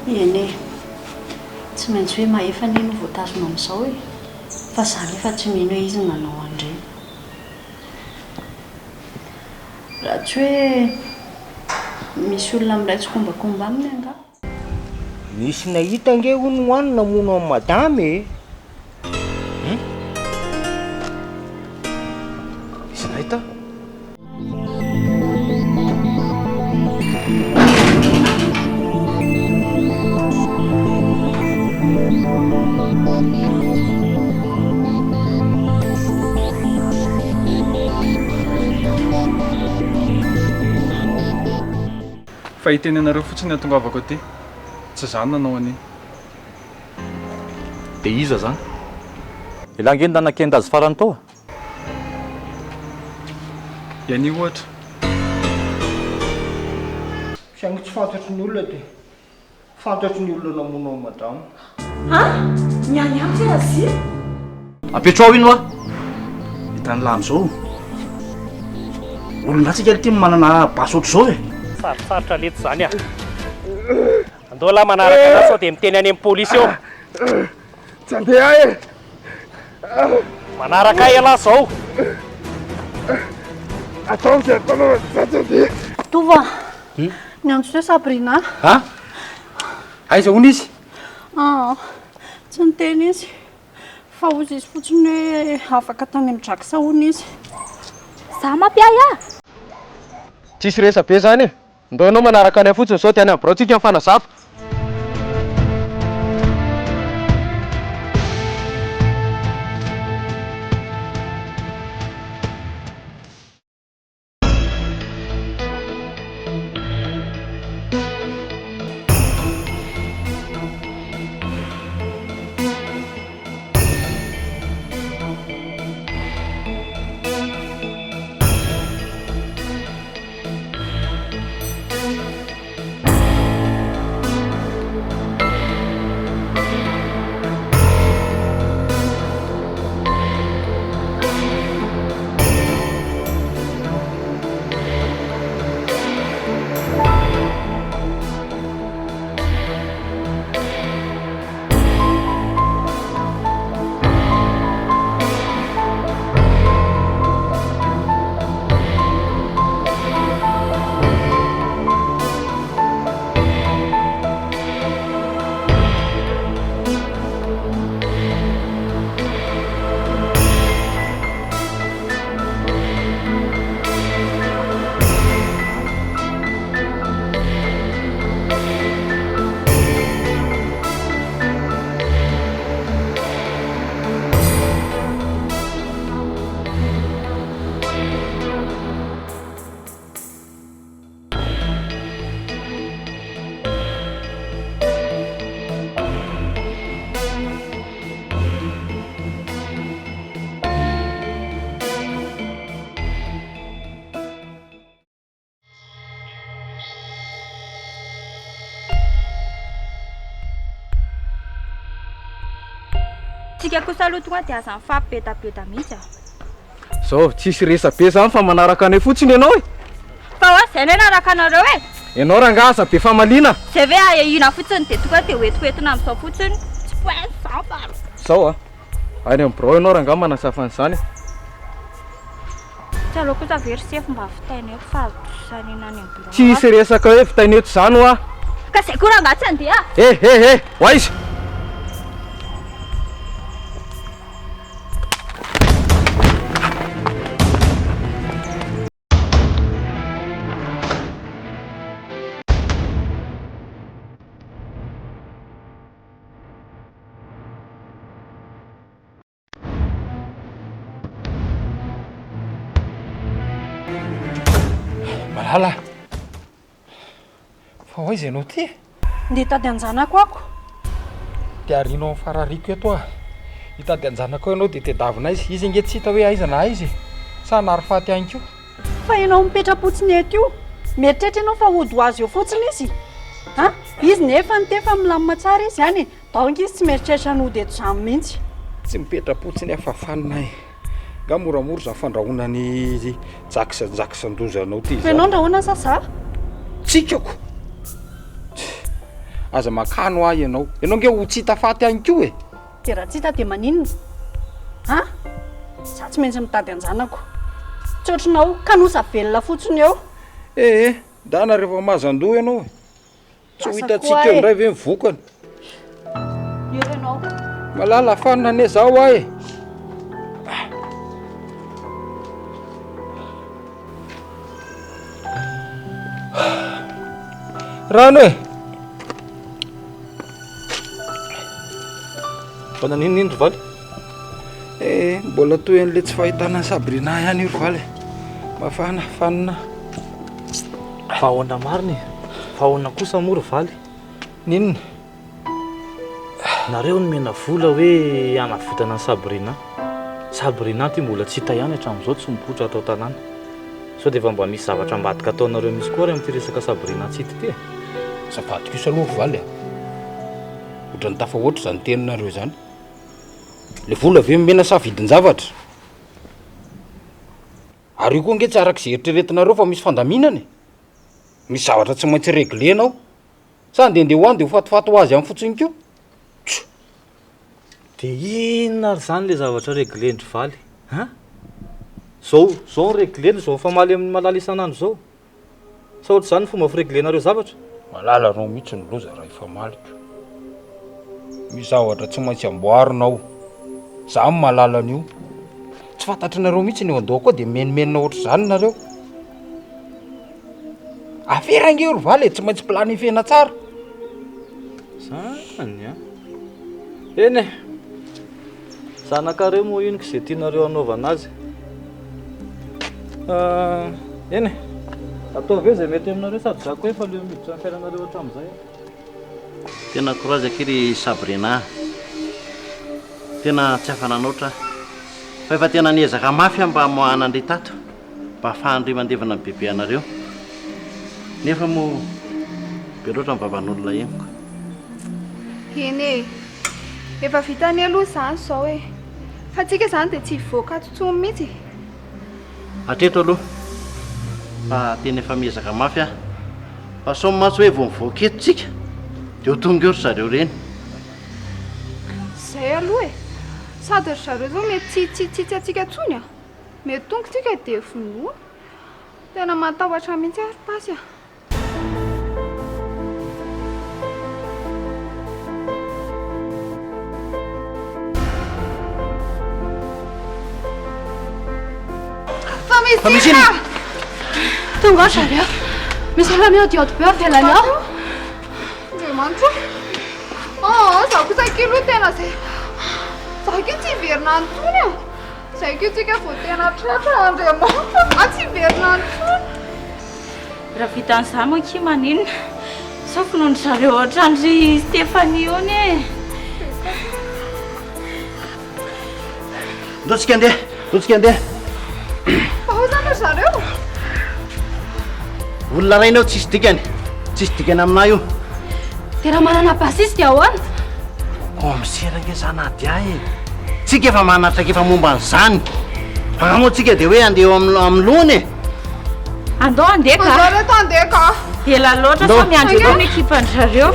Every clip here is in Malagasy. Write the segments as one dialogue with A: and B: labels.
A: Eny e, tsy maintsy hoe maefa nino voatazona amin'izao e, fa zany efa tsy mino hoe izy nanao andreny. Raha tsy hoe misy olona miray tsy kombakomba aminy anga.
B: Misy nahita nge hono hoanina mono amin'ny madame e. Misy nahita?
C: Fahitenenareo fotsiny atongavako aty. Tsy zany nanao an'iny.
D: Dia iza zany? Ilangenda nakenda azy farany tao?
C: Iany ohatra.
B: Saingy tsy fantatry ny olona dia fantatry ny olona namono amin'ny madame.
A: Niany ampy azy.
D: Apetrao ino a? Hitan'ny lamy zao. Olona tsika ty manana basy ohatr'izao e.
E: Sarosarotra lety zany a. Andao lahy manaraka anazy sao dia miteny any amin'ny polisy eo.
B: Tsy andeha e.
E: Manaraka ahy alahy zao.
B: Atao tsy ataonao tsy andeha.
A: Tova, ny antso hoe Sabrina.
D: Ha? Aiza hono izy?
A: Tsy niteny izy. Fa ozy izy fotsiny hoe afaka tany amin'ny draksa hono izy.
F: Za mampiay a.
G: Tsisy resa be zany e. Ndao ianao manaraka anay fotsiny sao tiany amin'ny braontsika ny fanazava.
F: Tsika kosa aloha tonga dia aza mifampibetabeta mihitsy a.
G: Zao tsisy resa be zany fa manaraka anay fotsiny ianao e.
F: Fa hoa zay ny naraka anareo e.
G: Ianao rangaza be famaliana.
F: Zay ve ahihina fotsiny dia tonga dia hoetoentina amin'izao fotsiny. Tsy pointy zao fa.
G: Zao a. Any amin'ny brao ianao ranga manasafan'izany.
F: Tsy aloha kosa very sefo mba fitaina eto fa sanina any amin'ny brao.
G: Tsisy resaka hoe fitaina eto zany ho a.
F: Ka zay koa rangaha tsy andeha.
G: Hoaiza.
B: Malala. Fa hoaiza ianao ty?
A: Nitady anjanako ako.
B: Dia arianao amin'ny farariko eto a. Hitady anjanako ianao dia tedavina izy. Izy nge tsy hita hoe aiza na izy. Sa nary faty ihany koa.
A: Fa ianao mipetra-potsiny eto io. Mieritreritra ianao fa hody ho azy eo fotsiny izy. Izy nefa nitefa milamina tsara izy ihany. Donc izy tsy mieritreritra ny hody eto izany mihitsy.
B: Tsy mipetra-potsiny efa fanina e. Nga moramora za fandrahoana ny jaksan-doza anao ty.
A: Fa ianao andrahoana sa za?
B: Tsikako. aza makano ahy ianao nge ho tsy hitafaty any ko e.
A: De raha tsy hita de maninona a za tsy maintsy mitady anjanako tsy ohatranao kanosa velona fotsiny eo.
B: dana rehefa mazandoha ianao tsy ho
A: Lasa
B: hitatsika
A: koa
B: eo
A: e.
B: indray ve mivokana
A: eo ianao
B: malala afanina ane zaho ahy e. rano e
D: fana ninindro valy
B: mbola toy an'le tsy fahitana Sabrina ihany io valy mafana fanina
D: fahoana mariny fahoana kosa moro valy
B: ninona
D: nareo no mena vola hoe anavotana ny Sabrina ty mbola tsy hita ihany hatramin'izao tsy mipotra atao tanàna sao dia efa mba misy zavatra ambadika ataonareo misy koa ry amin'ity resaka Sabrina tsy hita ty
B: savadiko isa aloha valy ohatrany tafa oatra zany teninareo zany le vola ave mena savidin-javatra ary io koa nge tsy arak'izay eritreretinareo fa misy fandaminana misy zavatra tsy maintsy reglenao sa ndehandeha ho any de ho fatifaty ho azy amin'ny fotsiny ko
D: dia inona ary zany le zavatra reglendry valy zao regleny zao famaly amin'ny malala isan'andro zao sa ohatr' zany fomba fireglenareo zavatra
B: malala anao mihitsy ny loza raha efa maliko misy zavatra tsy maintsy amboarinao za malala an'io tsy fantatrinareo mihitsy ny eo andoha koa de menimenina ohatr' zany nareo aferangery valy tsy maintsy planifena tsara
D: zany eny zanakareo moa ino zay tianareo anaovana azy eny atao ve zay mety aminareo sady za koa efa leo miditra ny fiainanareo hatramin'izay
H: tena courage akery Sabrina tena tsy afananaotra fa efa tena niezaka mafy mba mohanandry tato mba afahandry mandevana ny bebe anareo nefa moa be loatra ny vavan'olona eniko
I: eny efa vitany aloha zany zao e fa tsika zany dia tsy hivoaka totsony mihitsy
H: hatreto aloha fa tena efa miezaka mafy fa somy maso hoe vao mivoaka eto tsika dia ho tonga eo ry zareo reny
I: zay aloha e sady ry zareo zao mety tsitsitsitsy atsika tsony mety tonga tsika dia vonoa tena matahotra mihitsy ary pasy
H: Famicina!
F: Tonga zareo misy raha miodiody be avelany ao
I: Andriamanitra za kosa kilo tena zay za ke tsy hiverina antsony zay ke tsika vao tena tratra Andriamanitra tsy hiverina antsony
F: raha vitan'izany moa ki maninona sao finono zareo ohatrandry Stéphanie ony e
H: ndotsika andeha
I: zany zareo
H: olona rainao tsisy dikany aminah io
F: dia raha manana basisy dia ahoana
H: miserange zanady ahy tsika efa manatraka efa momba an'izany moa tsika dia hoe andeha amin'ny lohany
F: andao andeka
I: zareo tandeka
F: ela loatra fa miandry eo ny ekipa ny zareo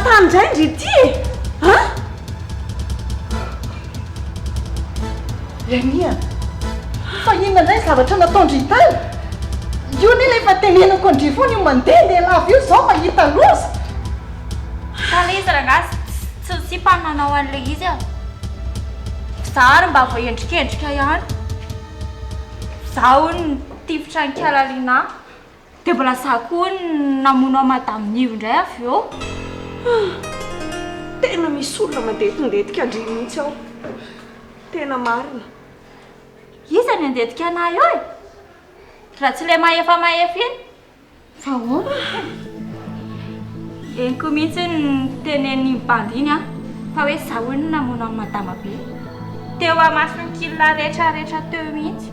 A: tany indray ndry ity ha Rania fa inona indray zavatra nataondry itany io ny efa tenenako andry foana io mandeha lava io zao mahita loza
F: Tala izy rangasy tsy mpananao an'ilay izy a zaho mba voaendrikendrika ihany zaho ny tifitra ny kialalina dia mbola zaho koa namono madaminivo indray avy eo
A: tena misy olona mandeha-tondetika andry mihitsy aho tena marina
F: iza ny andetika anahy eo e raha tsy ilay mahefa iny fa hoana eniko mihitsy ny tenen'ny bandiny a fa hoe zaho ny namono amin'ny madama be teo amasony kilona rehetrarehetra teo mihitsy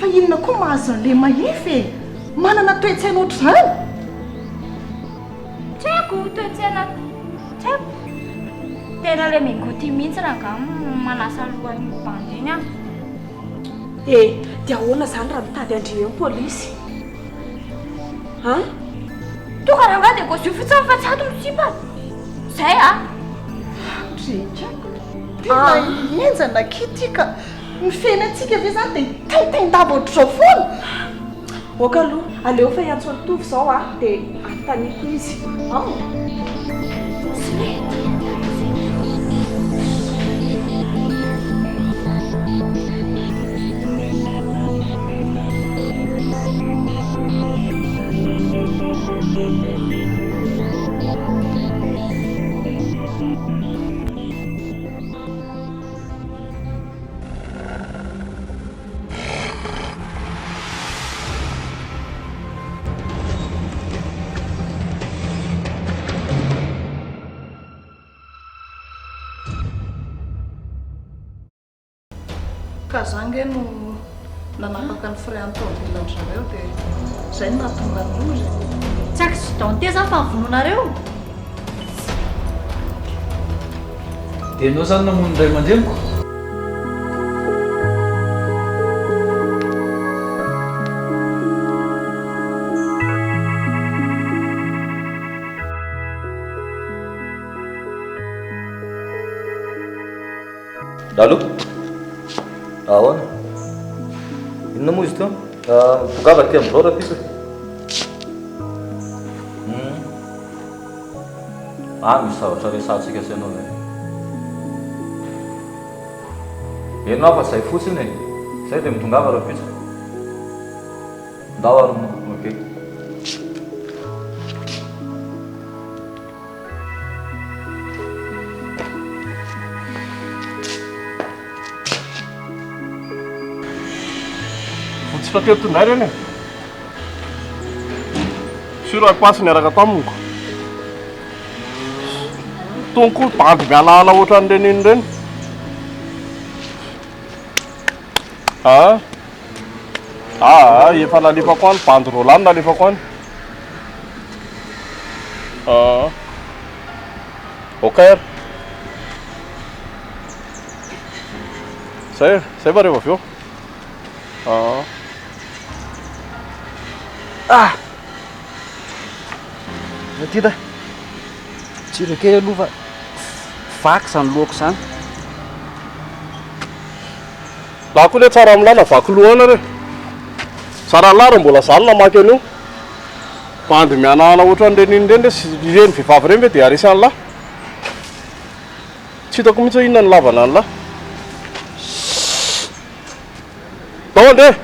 A: fa inona koa mahazo an'ilay mahefy e manana toetsaina ohatr'izany
F: tsy haiko toetsaina tsy haiko tena ilay mingoty mihitsy raha manasa lohan'ny bandiny a
A: dia ahoana zany raha mitady andry amin'ny polisy ha
F: toka raha nga dia gosio fotsiny fa tsy ato misipa zay a
A: tena enjana kitika mifena antsika ve zany dia taitaindava ohatr'izao foana oka aloha aleo fa hiantso nitovy zao a dia antaniko izy
J: ka zange no nanapaka ny fray antovilany zareo dia zay nahatonga ny loza
F: tsy accident ty zany fa vononareo
C: dia anao zany namono indray mandreniko
D: Dalo? Ahoana? Inona moa izy teo? Tongava ty amin'izao raha pisa. Misy zavatra resantsika sy ianao zay. Ianao fa zay fotsiny e. Zay dia mitongava raha pisa. Ndao ary moa, okey.
G: Fa teo tonay reny sur passe niaraka tamoniko tonko bandy mialala ohatra an'ireny iny reny efa nalefako any bandy rolany nalefako any okay zay fa rehefa avy eo
K: Tita tsiro kely aloha fa vaky zany lohako zany
G: laha koa le tsara amilana vaky lohana re tsara lara mbola zany namaky an'io bandy mianahana ohatra an'ireny iny reny ireny vehivavy reny ve dia aresy any lahy tsy hitako mihitsy hoe inona ny lavana any lahy dao andeha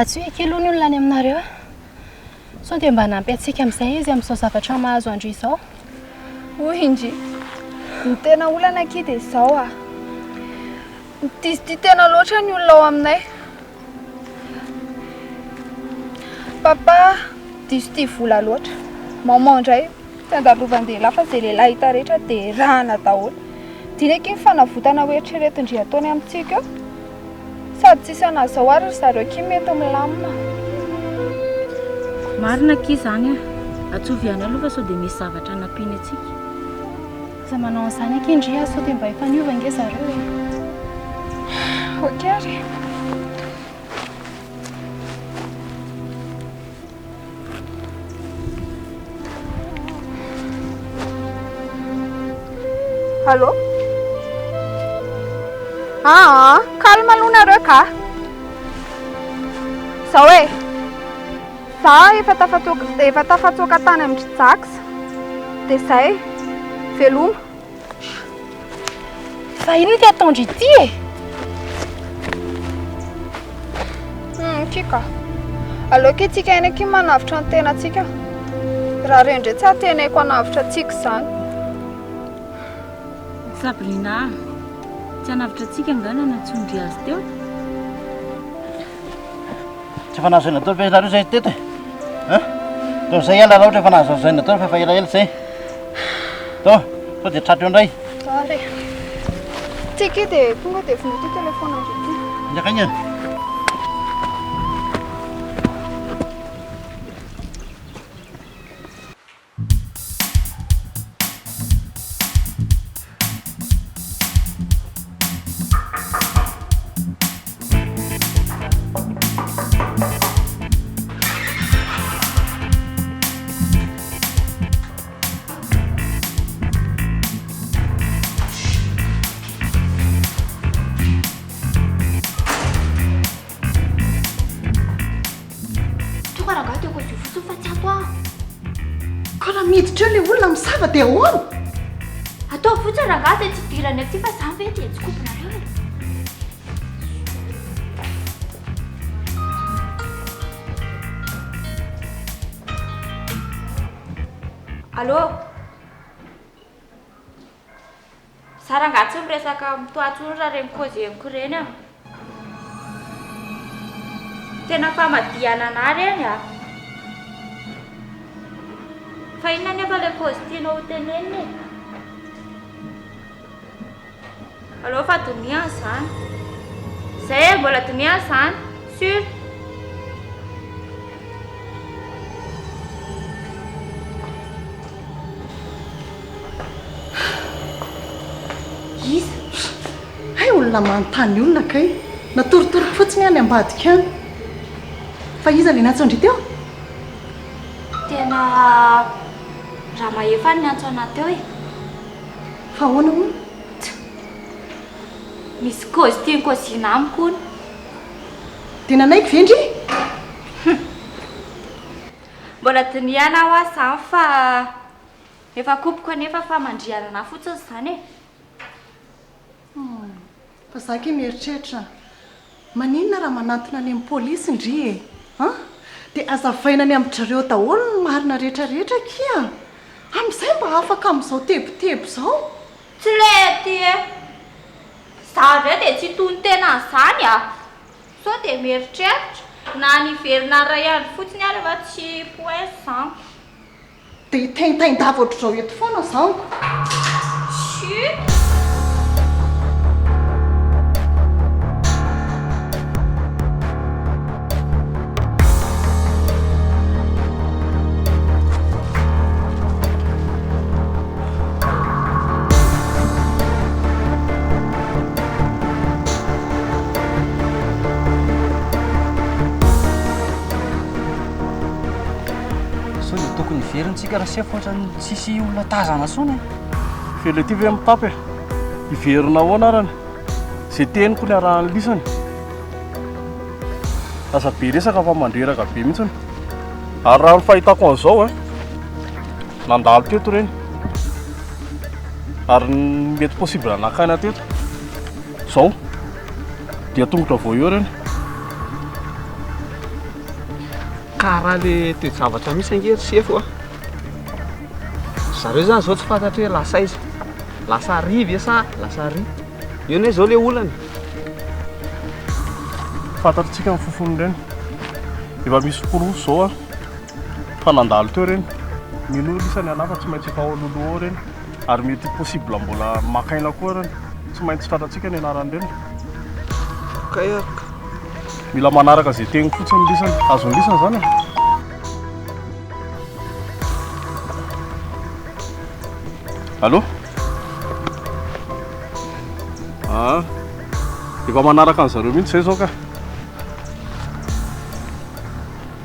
L: Atsy hoe kely ny olona any aminareo sao dia mba nampy antsika amin'izay izy amin'izao zavatra mahazo andro izao
I: hoy indry ny tena olana aky dia izao diso ty tena loatra ny olona ao aminay papa diso ty vola loatra maman indray tsy andalovandehilahy fa izay lehilahy hita rehetra dia rahana daholo dineky ny fanavotana hoeritreretindry ataony amintsika eo sady tsisy anazy zao ary zareo ky mety milamina
F: marina ki izany a atsoviany aloha fa sao dia misy zavatra nampiany atsika
L: za manao an'izany akindry sao dia mba ifaniova nge zareo e.
I: Ok ary. Allô? Calme alonareo ka. Zao e. Za efa tafatsoaka tany amin'ny Jacks. Dia zay veloma.
L: Fa ino ty atandro ity e?
I: Kika. Aleoko itsika eny aky manavitra ny tenantsika. Raha rendre tsy ateneko hanavitra antsika izany.
F: Sabrina, tsy hanavitra antsika angana nantsondry azy teo.
H: Tsy efa nahazo izay natao fa ilareo izay teto e. Tao izay ela raha ohatra efa nahazo izay natao fa efa elaela izay. Tao, sao dia tratro indray.
I: Ary. Tsika dia tonga dia vonona ty telefona andrety.
H: Njakany.
A: Miditra ilay olona misava dia ahoana?
F: Atao fotsiny rangahy dia tsy dirany aty fa izany ve dia tsikopinareo e. Allô? Za rangahy tsy miresaka mitoatsony raha reny kaozeniko reny a. Tena famadihana ana reny a. Fa inona nefa ilay paozy tianao ho tenenina e? Allô fa doniana izany. Zay mbola doniana izany, sûr.
A: Iza? Hay olona manontany olona kay. Natorotoroko fotsiny any ambadika any. Fa iza ilay natsondry teo?
F: Tena raha mahefa ny antso ana teo e.
A: Fa ahoana moa?
F: Misy cause tiany kaozina amiko ny.
A: Dia nanaiky vendry?
F: Mbola diniana aho izany fa efa kopiko anefa fa mandriana ana fotsiny izany e.
A: Fa za ke mieritreritra. Maninona raha manantona any amin'ny pôlisy indry e? Dia azavaina any amin'ny zareo daholo ny marina rehetrarehetra kia. Amin'izay mba afaka amin'izao tebotebo izao.
F: Tsy lety e. Za re dia tsy tony tena izany a. Sao dia mieritreritra. Na niverina ray andro fotsiny ary efa tsy poes izany.
A: Dia itaintaindava ohatr'izao eto foana izanoko.
F: Chut!
K: Tsika raha sefa ohatrany tsisy olona tazana sony.
G: Fele ty ve mitapy e? Iverina ahoana arany? Zay teniko ny arahany lisany. Lasa be resaka fa mandreraka be mihitsiny. Ary raha ny fahitako an'izao e, nandalo teto reny. Ary mety possible anakana teto. Zao dia tongotra vao eo reny.
B: Karaha le toe-javatra misy angery sefo a. Zareo zany zao tsy fantatry hoe lasa izy. Lasa ariva e sa lasa ary. Io ne zao le olany.
G: Fantatritsika ny fofony reny. Efa misy porosy zao a. Fa nandalo teo reny. Mino lisany anafa tsy maintsy efa ololo ao reny. Ary mety possible mbola makaina koa reny. Tsy maintsy tratratsika ny anarany reny.
B: Kay araka.
G: Mila manaraka zay tegny fotsiny lisany. Azony lisany zany e. Allô? Efa manaraka an'zareo mihitsy zay zao ka.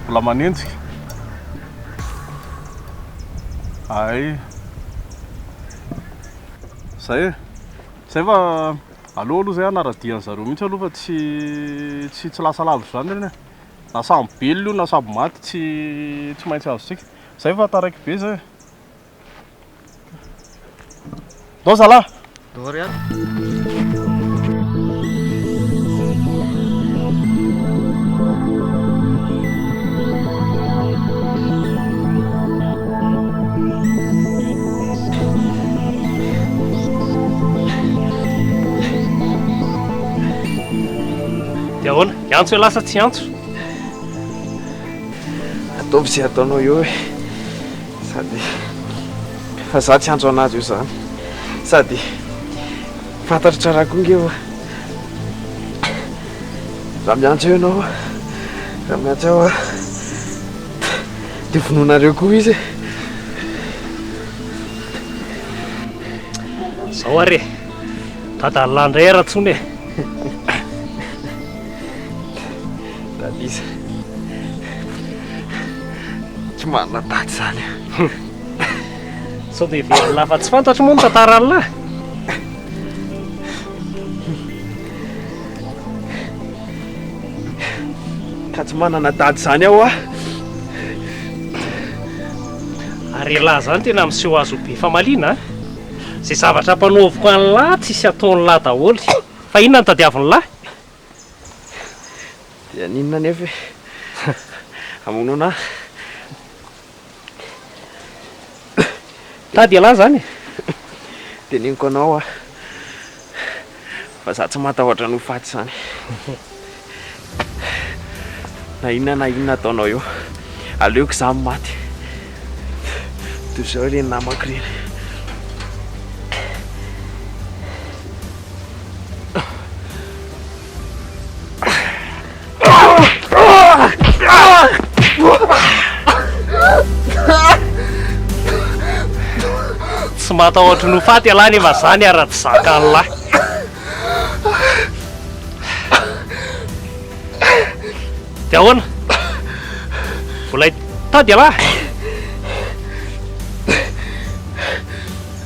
G: Mbola manenjika. Ay. Zay fa allo aloha zay anaradian'zareo mihitsy aloha fa tsy lasa lavitra zany reny. Na samy bely io na samy maty tsy maintsy azontsika. Zay fa taraiky be zay. Dao zalahy.
K: Dao ry ato.
E: Dia ahoana? Antso lasa tsy antso?
M: Ataovy izay ataonao eo e. Sady fa za tsy antso anazy io zany. Sady fantatra tsara koa nge raha miantso eo ianao, raha miantso eo dia vonoinareo koa izy.
E: Zao are, tadalà indray ara-tsony e.
M: Izy tsy manana daty zany.
E: Sao dia velona fa tsy fantatro moa ny tantaran'lahy.
M: Ka tsy manana daty zany aho
E: Ary lahy zany tena miseho azo be famaliana. Zay zavatra mpanaoviko an'lahy tsisy ataon'ny lahy daholo. Fa inona ny tadiavin'ny lahy?
M: dia ninona nefa amonona
E: tady lahy zany
M: dia niniko anao fa za tsy matahotra no faty zany. Na inona ataonao eo aleoko za maty toy izao ireny namako ireny.
E: Tsy matahotra no faty alahy nefa zany ara-tsy zaka an'lahy. Dia ahoana? Mbola tady alahy?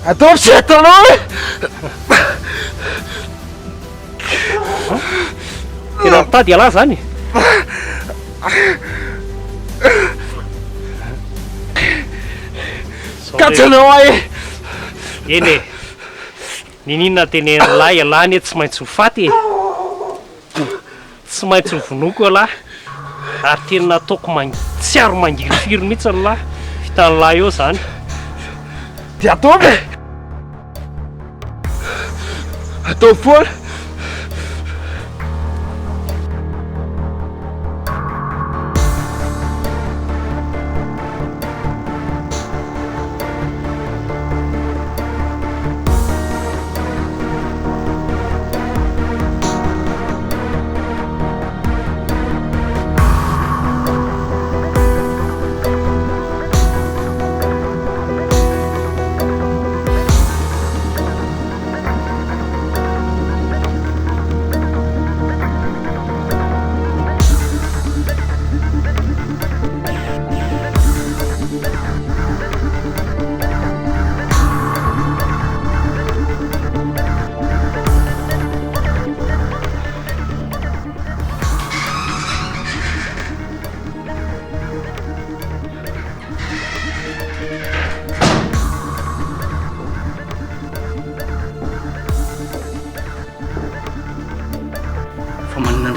M: Ataovy izay ataonao e.
E: Tena mitady alahy zany?
M: Katsanao ahy e.
E: Eny e, ninona tenen'ny lahy alahy ny tsy maintsy ho faty e. Tsy maintsy ho vonoko alahy. Ary tena ataoko tsiaro mangirifiry mihitsy ny lahy. Vitan'ny lahy eo zany.
M: Dia ataovy e. Atao foana.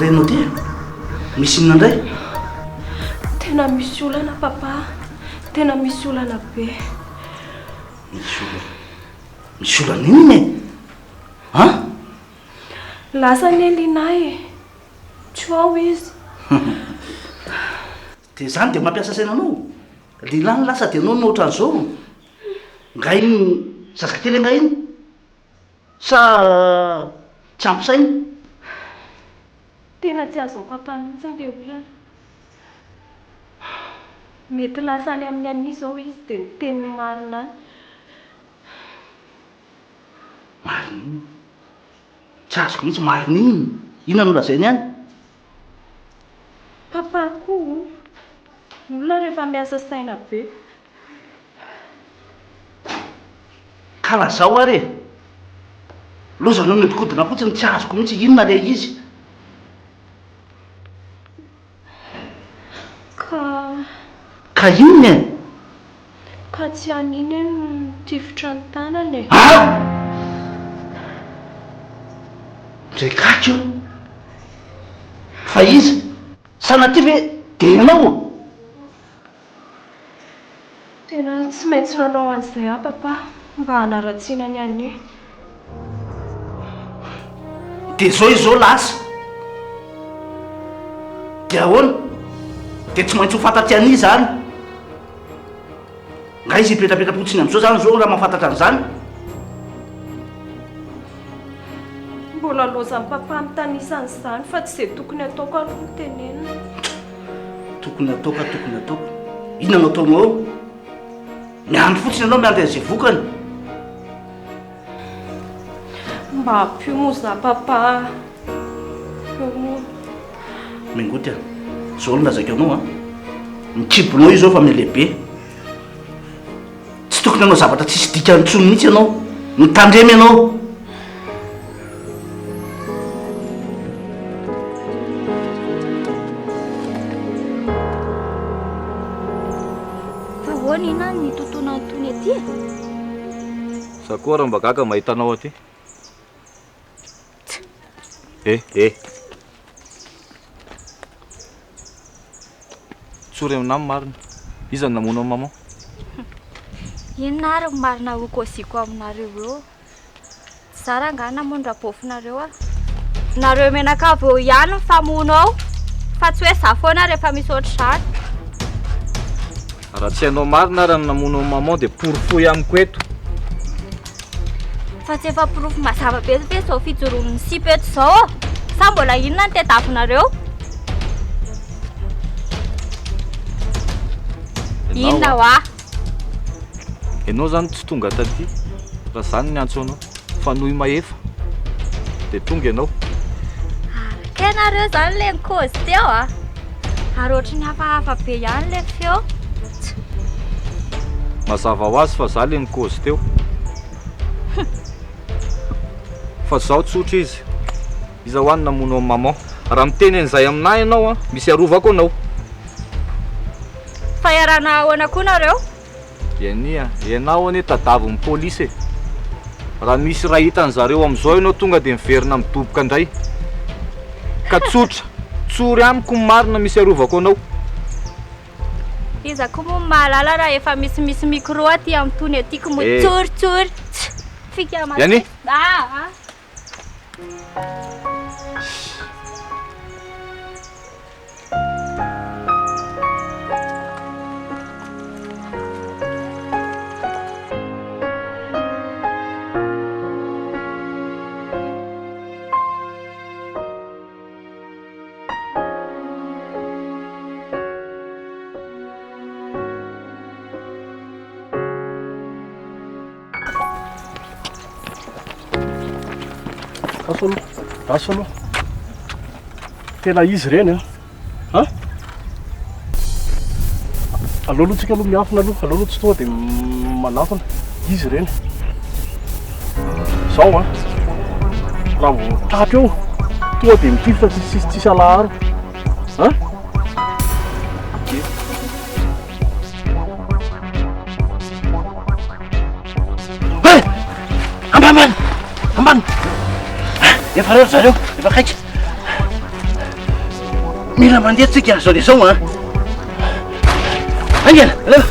K: Anao dia misy inona indray?
L: Tena misy olana papa, tena misy olana be.
K: Misy olana inona e? Ha?
L: Lasa ny Elinahy tsy ao izy.
K: Dia zany dia mampiasa sainanao. Lilany lasa dia anao nohatra an'izao. Nga iny zazakely nga iny sa tsy ampy saina?
L: Tena tsy azo papa mihitsy ilay olana. Mety lasa any amin'ny an'io izao izy dia ny teny marina.
K: Tsy azoko mihitsy marina iny. Inona no lazay ihany?
F: Papako olona rehefa miasa saina be.
K: Ka lazao ary e. Lozanao nodikodina fotsiny tsy azoko mihitsy inona le izy. Ka inona e?
F: Ka tsy aniny no tifitra ny tanany e.
K: Ndray io. Fa izy sanaty ve de ianao?
F: Tena tsy maintsy nanao an'izay papa mba hanaratsiana ny anio.
K: De zao izy zao lasa. De ahoana? De tsy maintsy ho fantatry any zany. Nga izy hipetrapetra fotsiny am'izao zany zao raha mahafantatra an'izany.
F: Mbola lozan'ny papa amitanisany fa tsy izay tokony ataoko aloha ny tenenina.
K: Tokony ataoko. Inona no ataonao ao? Miandry fotsiny ianao miandry an'izay vokany.
F: Mba hampiomoza papa.
K: Mingoty zao no lazako anao mikibonao izy zao fa milehibe. Tsy tokony anao zavatra tsisy dikany intsony mihitsy ianao. Mitandremy ianao.
F: Fa hoana ina ny tontona antony aty?
D: Sa koa raha mba gaga mahitanao aty. Tsory aminah marina. Iza ny namono maman?
F: Inona ary marina ho koziko aminareo eo? Zara nga namono rabofinareo nareo menakavy eo ihany ny famono ao. Fa tsy hoe za foana rehefa misy ohatr'izany.
D: Raha tsy hainao marina raha namono maman dia porofo amiko eto.
F: Fa tsy efa porofo mazava be ve zao fijoroan'ny sipa eto zao? Sa mbola inona ny tetavinareo? Inona hoa?
D: Ianao zany tsy tonga taty. Raha zany ny antso anao. Fa nohy mahefa dia tonga ianao.
F: Kenareo zany le nikozy teo ary ohatry ny hafahafa be ihany le feo.
D: Mazava ho azy fa za le nikozy teo. Fa zaho tsotra izy. Iza hoany namono amin'ny maman. Raha miteny an'izay aminahy ianao misy arovako anao.
F: Fa iarana ahoana koa nareo?
D: Ianao anie tadavon'ny pôlisy e. Raha misy raha hitan'zareo am'izao ianao tonga dia miverina midoboka indray. Ka tsotra, tsory amiko ny marina misy arovako anao.
F: Iza koa moa mahalala raha efa misy micro aty amin'ny tony atyko mo tsoritsory. Fika ma.
D: Yani?
G: Rasy aloha. Tena izy ireny aleo aloha tsika aloha miafina aloha. Aleo aloha tsy tonga dia manafina. Izy ireny. Zao raha vao tapy eo tonga dia mitifitra tsisy alaharo.
K: Ambany! Efa reo zareo, efa kaika. Mila mandeha tsika zao dia zao Andiany, aleo!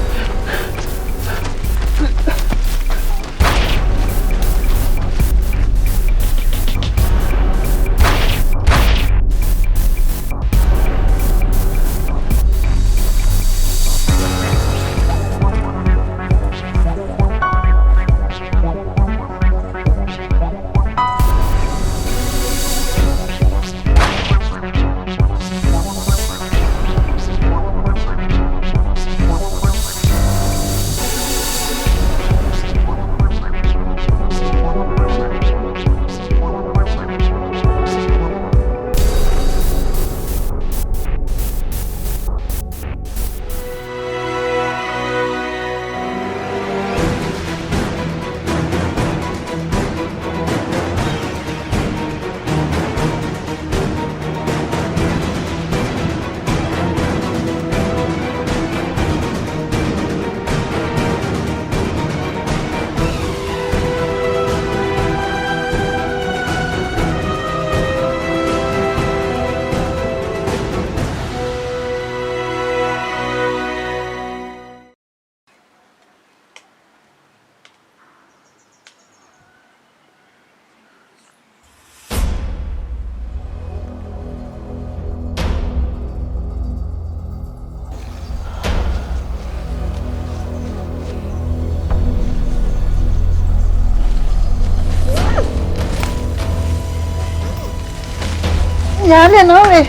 A: mialy ianao e.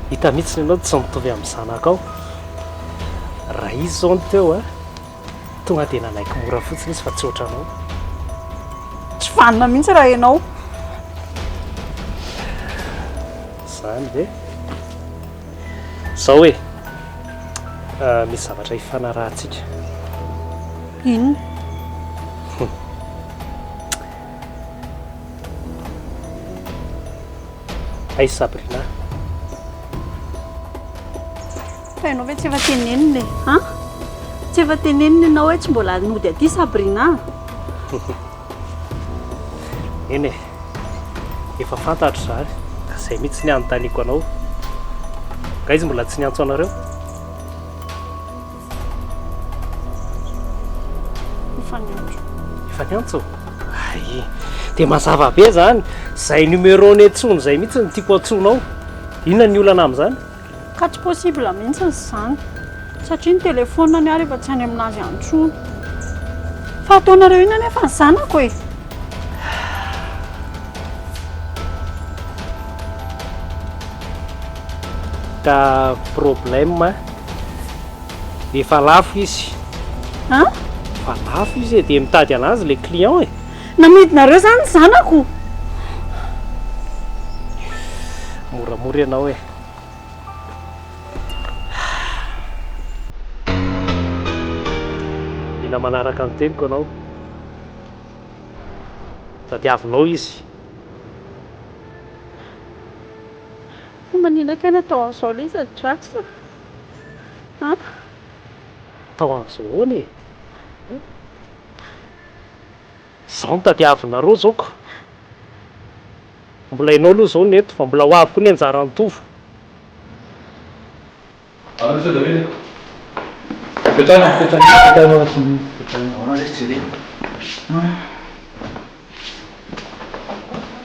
E: Hita mihitsy ianao tsy mitovy amin'ny zanaka ao. Raha izy zao ny teo a tonga dia nanaiky mora fotsiny izy fa tsy ohatranao.
A: Tsy vanina mihitsy raha ianao.
E: Zany dia zao hoe misy zavatra hifanarahantsika.
A: Inona?
E: Aiza Sabrina?
A: Fa ianao ve tsy efa tenenina e? Tsy efa tenenina ianao hoe tsy mbola nody aty Sabrina?
E: Eny e, efa fantatro zany ka izay mihitsy ny anontaniako anao. Ka izy mbola tsy niantso anareo? Efa niantso? Ay, dia mazava be zany. Izay numéro-ny antsony izay mihitsy ny tiako antsonao. Inona ny olana amin'izany?
A: Ka tsy possible mihitsy izany satria ny telefoniny ary efa tsy any aminazy antsony. Fa ataonareo inona nefa ny zanako e?
E: Ka problème efa lafo izy. Fa lafo izy dia mitady anazy le client e.
A: Namidinareo zany ny zanako.
E: Moramora ianao e. Ina manaraka ny teniko anao. Tadiavinao izy.
A: Maninona ka natao an'izao ilay izy drax?
E: Tao an'izao any e. Zaho no tadiavinareo zao ka. Mbola hainao aloha izao neto fa mbola ho avy koa ny anjarany tovo.
D: Monsieur David. Petrana.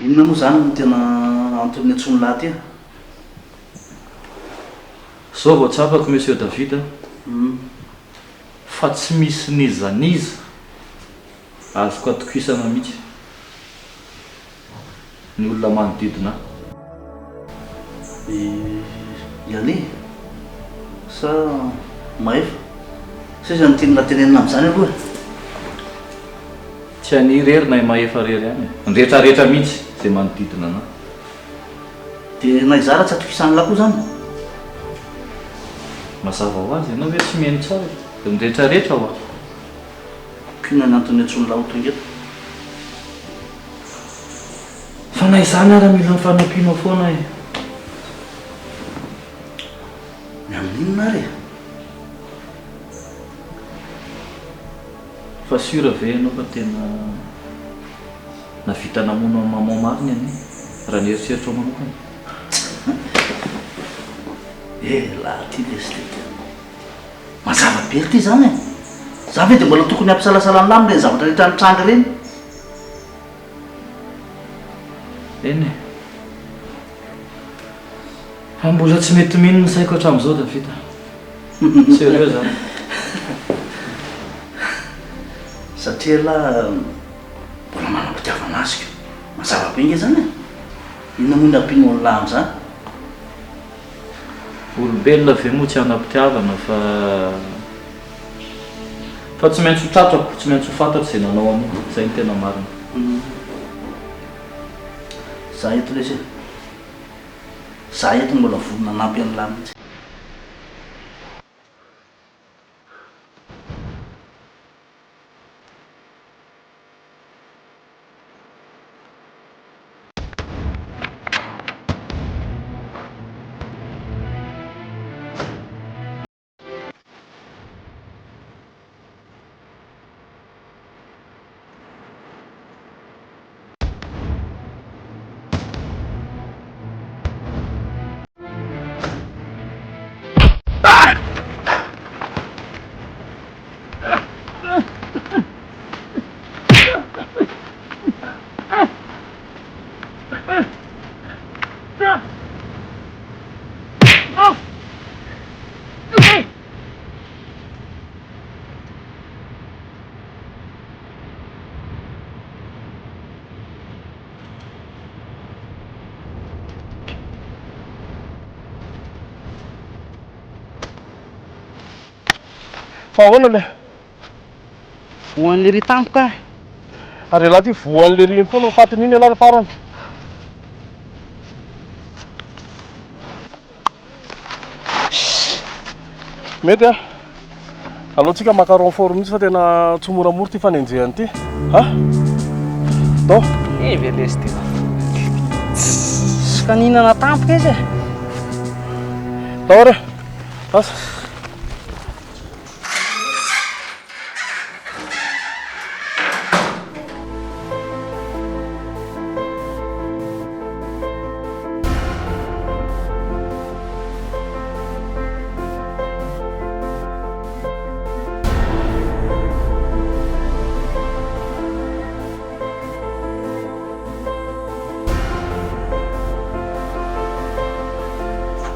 K: Inona moa zany no tena antony antsony lahy ty?
D: Zao vao tsapako Monsieur David fa tsy misy nizaniza azoko atokisana mihitsy ny olona manodidina.
K: Iany sa maefa sisa ny tianona tenenina amin'izany aloha.
D: Tsy anirery na maefa rery any ny rehetrarehetra mihitsy izay manodidina ana.
K: Dia na izara tsy atokisany lahy koa zany.
D: Mazava ho azy ianao hoe tsy miheno tsara ny rehetrarehetra ho azy.
K: Kina ny antony antsony lahy ho tonga eto.
D: Fa na izany ara mila mifanampiana foana e.
K: Ny amin'inona ary?
D: Fa sura ve ianao fa tena navita namono amin'ny maman mariny any raha ny eritseritra ao manokana?
K: Laha ty le sy tety mazava be ty zany e. Za ve dia mbola tokony hampisalasalany lahy amin'ireny zavatra rehetra nitranga ireny.
D: Eny e. Fa mbola tsy mety mino ny saiko hatramin'izao Davida. Sérieux zany.
K: Satria lahy mbola manam-pitiavana azy ka. Mazava be nge zany e. Inona moa ny ampianao ny lahy amin'izany?
D: Olombelona ve moa tsy hanam-pitiavana fa tsy maintsy ho tratrako, tsy maintsy ho fantatro izay nanao an'io. Izay ny tena marina.
K: Za eto lesy e. Za eto mbola vonona nampy an'ny lahy mihitsy.
G: Fa ahoana le
K: voan'le ry tampoka
G: ary laha ty voan'le riny foana fatin'iny ala farany. Mety a alohantsika makaron fort mihitsy fa tena tsy moramora ty fanenjehany ty a dao
M: velesy ty
K: sy kaninana tampoka izy
G: dao re asa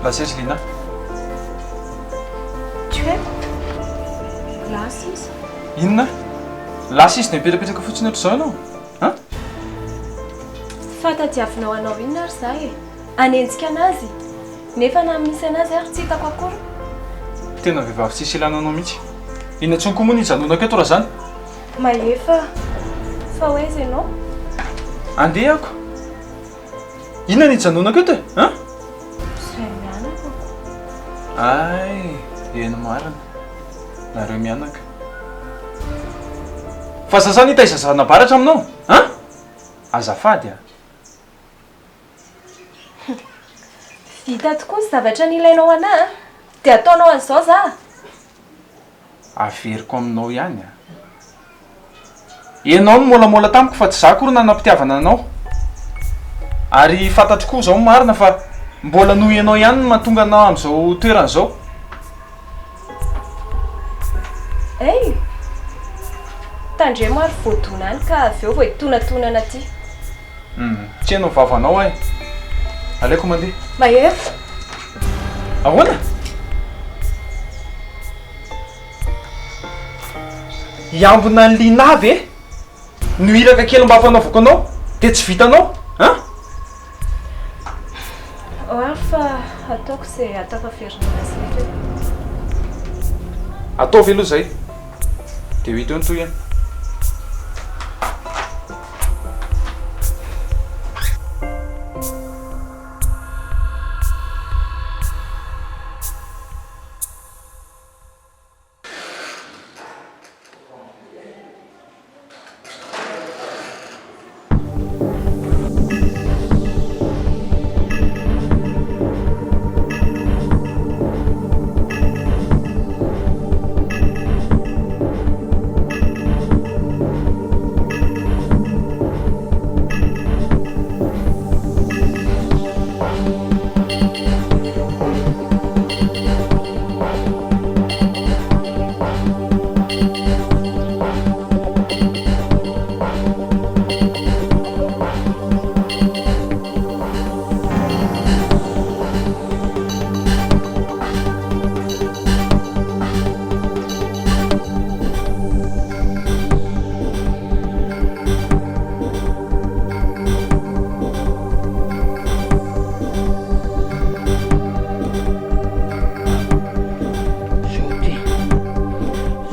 C: Lasy izy Lina.
L: Tsy haiko. Lasy izy.
C: Inona? Lasy izy dia mipetrapetraka fotsiny ohatr'izao ianao? Han?
L: Fatadiavinao anao inona ary izaho e? Anenjika anazy. Nefa na misy anazy ary tsy hitako akory.
C: Tena vehivavy tsisy ilana anao mihitsy. Iny antsony koa moa ny hijanonako eto raha zany.
L: Mahefa fa hoaiza ianao?
C: Andehako. Inona ny hijanonako eto e? Han? Ay, eny marina. Nareo mianaka. Fa sasany hitaizazana baratra aminao? Han? Azafady a.
L: Vita tokoa ny zavatra nilainao anahy dia ataonao an'izao za.
C: Averiko aminao ihany a. Ianao no molamola tamiko fa tsy za akory nanam-pitiavana anao. Ary fantatro koa zao marina fa mbola noho ianao ihany no mahatonga anao amin'izao toeran'izao.
L: Hey! Tandremo ary voadonany ka avy eo voitonantonana aty.
C: Tsy hainao vavanao ay. Aleoko mandeha.
L: Mahefa.
C: Ahoana? Iambona ny linavy e? Nohiraka kely mba fanaovako anao dia tsy vitanao? Han?
L: Oary fa ataoko izay atafaferina azy.
C: Ataovy aloha izay. Dia ho hita eo ny toy any.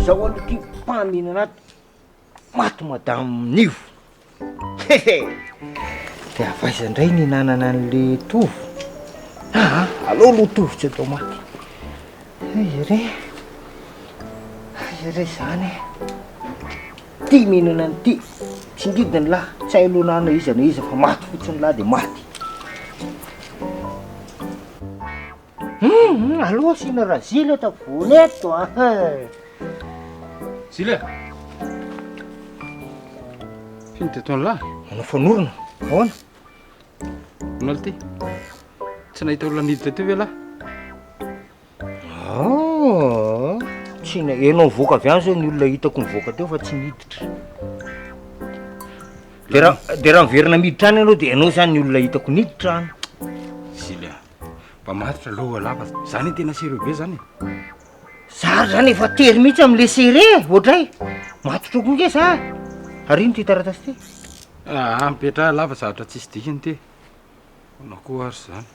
K: Zao aloha ty mpaminana anaty maty madamo nivo. Dia avaiza indray ny nanana an'le tovo. Aleo aloha tovo tsy atao maty. Ere zany ty mihinana an'ity tsy indridina ny lahy tsy hay aloha na iza na iza fa maty fotsiny lahy dia maty. Aloha sina raha zila tavony eto a.
B: Zila. Fino teto ny lahy.
K: Manao fanorona. Ahoana?
B: Manao ty. Tsy nahita olona niditra teo ve lahy?
K: Tsy enao mivoaka avy any zao ny olona hitako mivoaka teo fa tsy niditra. Dia raha miverina miditra any ianao dia ianao zany ny olona hitako niditra any.
B: Zila. Mba matitra aloha lava. Zany tena sérieux be zany.
K: Zary zany efa tery mihitsy amin'le séré ohatray. Matitra koa nge za. Ary ino ty taratasy ty?
B: Mipetraha lava zavatra tsisy dikany ty. Anao koa ary zany.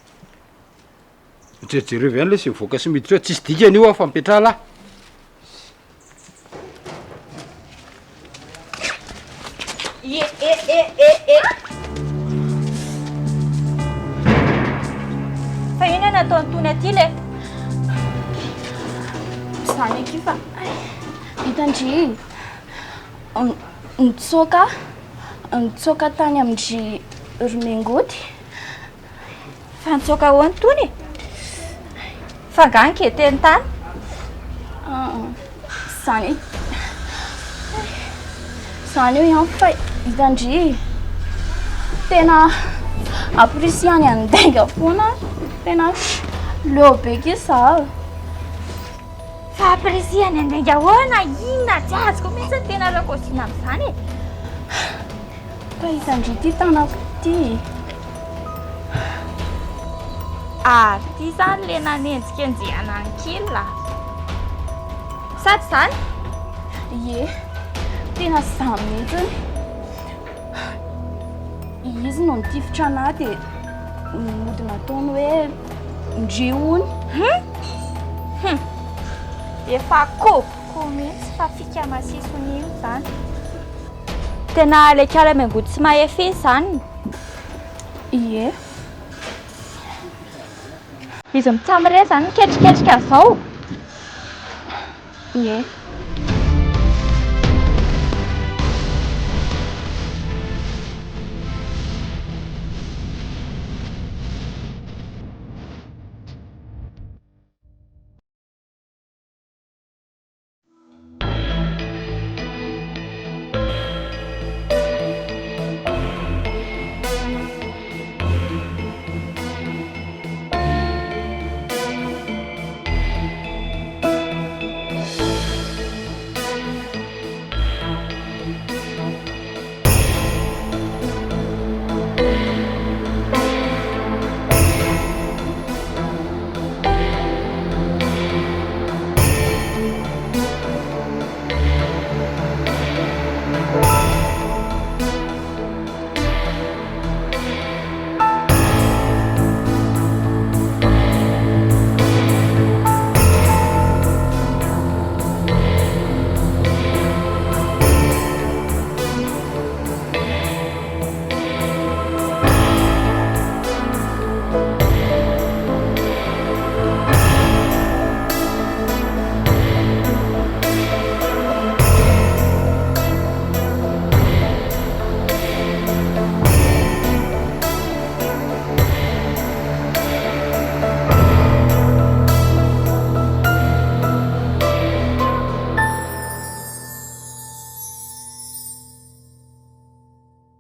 B: Mijerijere avy any le sy mivoaka sy miditra eo tsisy dikany io fa mipetraha lahy.
F: Fa ina nataony tony aty le
L: Zany aky fa hitandry nitsoaka tany amindry romengoty.
F: fa nitsoaka ahoany tony fa ganky teny tany
L: zany io ihany fa hitandry tena aprisiany andainga foana tena leo be ke za
F: fa aprisiany andainga ahoana inona tsy azoko mihitsy tena rakosina amin'izany e
L: fa hitandry ty tanako ty
F: ty zany le nanenjika anjehana ankila sady zany
L: ie tena za mihitsiny izy no nitifitra anahy dia mody nataony hoe ndre ony
F: efa kopoko mihitsy fa fika masisony io zany tena alekala miangody tsy mahefy zany
L: ie
F: izy mitsamy re zany miketriketrika zao
L: ie